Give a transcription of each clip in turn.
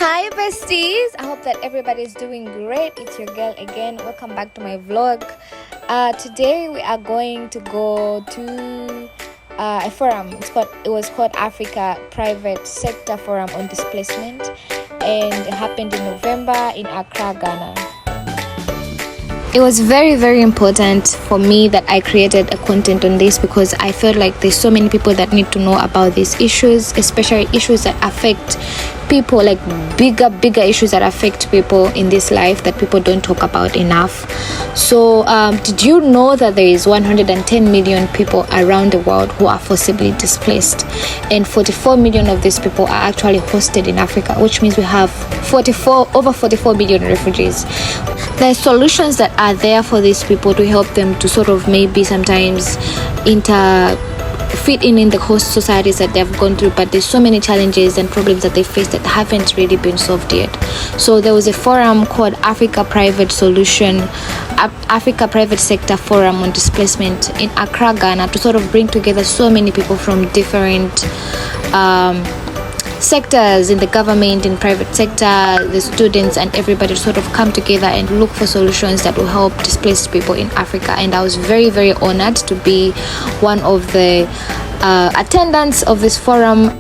Hi besties, I hope that everybody's doing great. It's your girl again. Welcome back to my vlog. Today we are going to go to a forum. It was called Africa Private Sector Forum on Displacement, and it happened in November in Accra, Ghana. It was very, very important for me that I created a content on this because I felt like there's so many people that need to know about these issues, especially issues that affect people, like bigger issues that affect people in this life that people don't talk about enough. So did you know that there is 110 million people around the world who are forcibly displaced, and 44 million of these people are actually hosted in Africa, which means we have over 44 million refugees. There are solutions that are there for these people to help them to sort of maybe sometimes fit in the host societies that they've gone through, but there's so many challenges and problems that they face that haven't really been solved yet. So there was a forum called Africa Private Sector Forum on Displacement in Accra, Ghana, to sort of bring together so many people from different sectors in the government, in private sector, the students, and everybody sort of come together and look for solutions that will help displaced people in Africa. And I was very, very honored to be one of the attendants of this forum.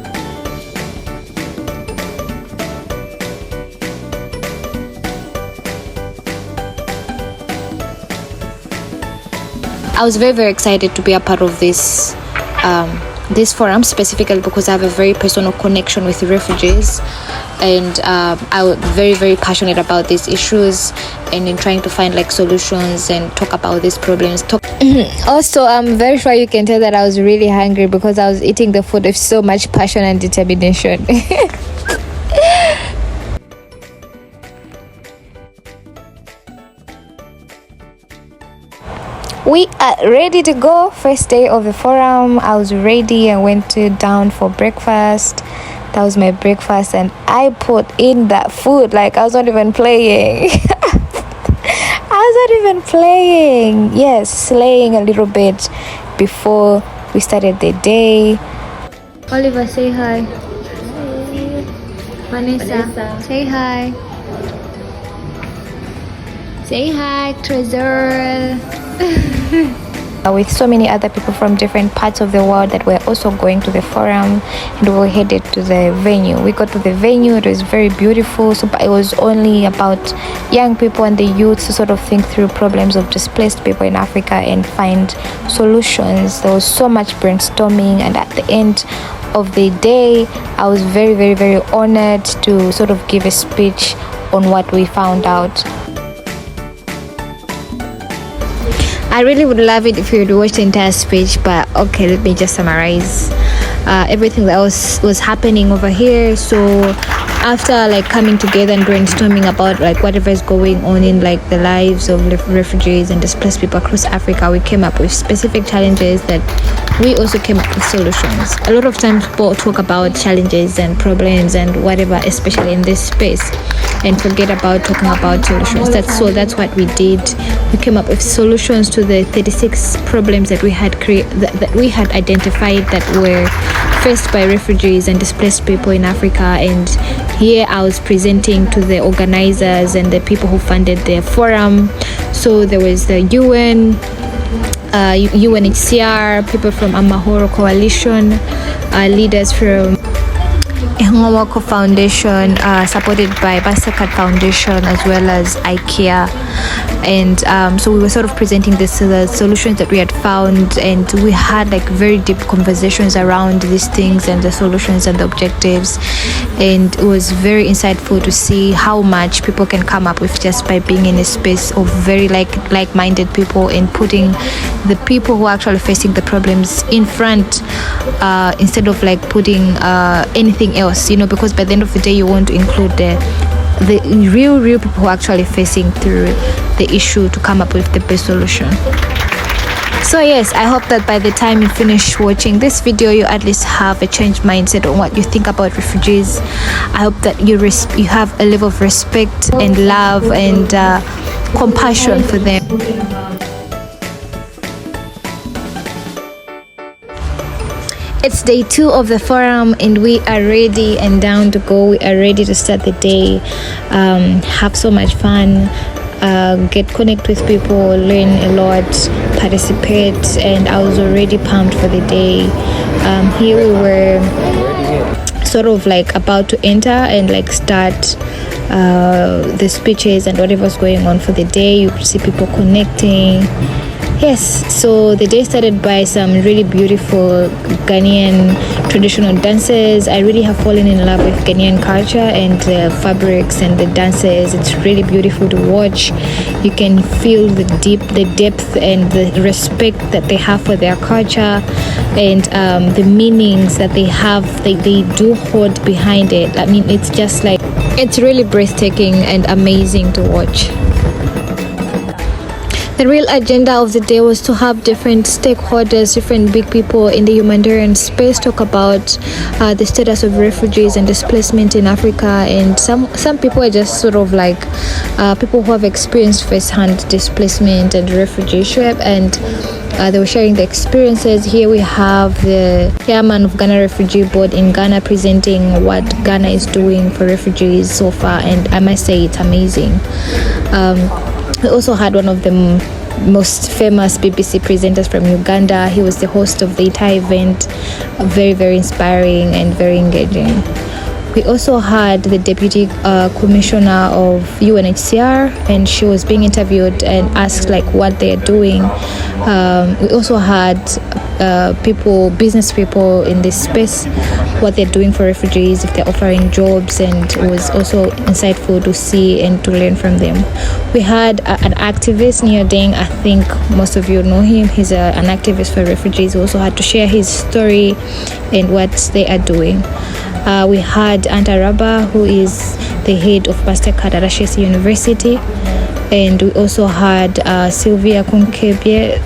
I was very, very excited to be a part of this forum, specifically because I have a very personal connection with refugees, and I was very, very passionate about these issues and in trying to find like solutions and talk about these problems. Also, I'm very sure you can tell that I was really hungry because I was eating the food with so much passion and determination. We are ready to go. First day of the forum, I was ready. I went down for breakfast. That was my breakfast, and I put in that food like I was not even playing. Yes, slaying a little bit before we started the day. Oliver, say hi. Hi. Vanessa, say hi. Say hi, Treasure. With so many other people from different parts of the world that were also going to the forum, and we were headed to the venue. We got to the venue. It was very beautiful. So it was only about young people and the youth to sort of think through problems of displaced people in Africa and find solutions. There was so much brainstorming, and at the end of the day, I was very, very, very honored to sort of give a speech on what we found out. I really would love it if you would watch the entire speech, but okay, let me just summarize everything that was happening over here. So after like coming together and brainstorming about like whatever is going on in like the lives of refugees and displaced people across Africa, we came up with specific challenges that we also came up with solutions. A lot of times people talk about challenges and problems and whatever, especially in this space, and forget about talking about solutions. That's what we did. We came up with solutions to the 36 problems that we had identified that were faced by refugees and displaced people in Africa. And here I was presenting to the organizers and the people who funded the forum. So there was the UNHCR, people from Amahoro Coalition, leaders from Ihongomoko Foundation, supported by Mastercard Foundation, as well as IKEA. And so we were sort of presenting the solutions that we had found, and we had like very deep conversations around these things and the solutions and the objectives. And it was very insightful to see how much people can come up with just by being in a space of very like-minded people, and putting the people who are actually facing the problems in front, instead of like putting anything else, because by the end of the day you want to include the real people who are actually facing through the issue to come up with the best solution. So yes, I hope that by the time you finish watching this video, you at least have a changed mindset on what you think about refugees. I hope that you have a level of respect and love and compassion for them. It's day 2 of the forum and we are ready and down to go. We are ready to start the day, have so much fun, get connect with people, learn a lot, participate, and I was already pumped for the day. Here we were sort of like about to enter and like start the speeches and whatever was going on for the day. You could see people connecting. Yes, so the day started by some really beautiful Ghanaian traditional dances. I really have fallen in love with Ghanaian culture and the fabrics and the dances. It's really beautiful to watch. You can feel the depth and the respect that they have for their culture and the meanings that they have, they do hold behind it. I mean, it's just like, it's really breathtaking and amazing to watch. The real agenda of the day was to have different stakeholders, different big people in the humanitarian space talk about the status of refugees and displacement in Africa. And some people are just sort of like people who have experienced first-hand displacement and refugeeship, and they were sharing the experiences. Here we have the chairman of Ghana Refugee Board in Ghana presenting what Ghana is doing for refugees so far, and I must say it's amazing. We also had one of the most famous BBC presenters from Uganda. He was the host of the entire event. Very, very inspiring and very engaging. We also had the deputy commissioner of UNHCR, and she was being interviewed and asked like what they're doing. We also had business people in this space, what they're doing for refugees, if they're offering jobs, and it was also insightful to see and to learn from them. We had an activist, Neo Deng. I think most of you know him. He's an activist for refugees. He also had to share his story and what they are doing. We had Anta Raba, who is the head of Mastercard at Ashesi University, and we also had Sylvia Kunkebye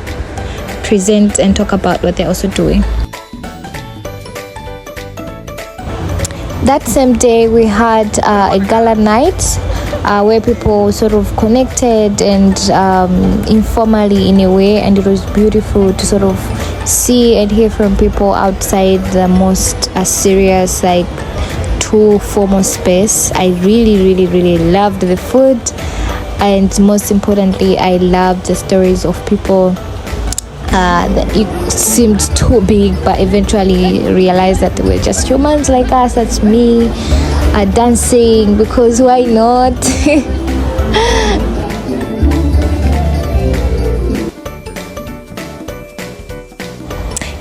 present and talk about what they're also doing. That same day we had a gala night where people sort of connected and informally in a way, and it was beautiful to sort of see and hear from people outside the most serious, like too formal space. I really loved the food, and most importantly I loved the stories of people that it seemed too big, but eventually realized that they were just humans like us. That's me dancing, because why not?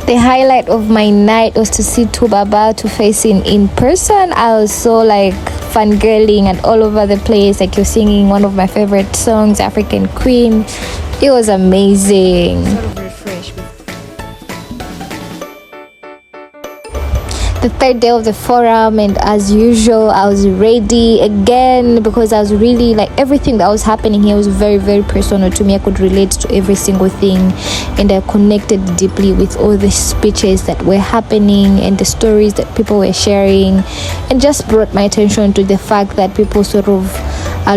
The highlight of my night was to see Tubaba Two-Face in person. I was so like fangirling and all over the place, like you're singing one of my favorite songs, African Queen. It was amazing. Sort of refreshed. The third day of the forum, and as usual I was ready again because I was really like, everything that was happening here was very personal to me. I could relate to every single thing, and I connected deeply with all the speeches that were happening and the stories that people were sharing, and just brought my attention to the fact that people sort of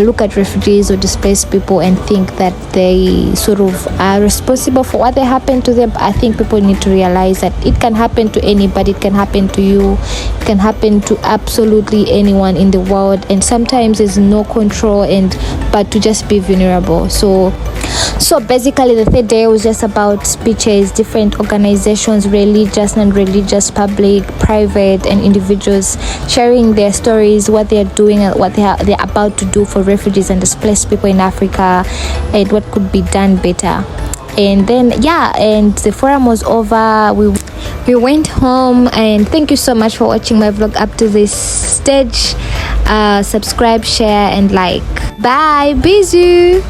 look at refugees or displaced people and think that they sort of are responsible for what they happen to them. I think people need to realize that it can happen to anybody. It can happen to you. It can happen to absolutely anyone in the world, and sometimes there's no control but to just be vulnerable. So basically the third day was just about speeches, different organizations, religious, non-religious, public, private, and individuals sharing their stories, what they're doing and what they're about to do for refugees and displaced people in Africa, and what could be done better. And then and the forum was over. We went home, and thank you so much for watching my vlog up to this stage. Subscribe, share, and like. Bye. Bisous.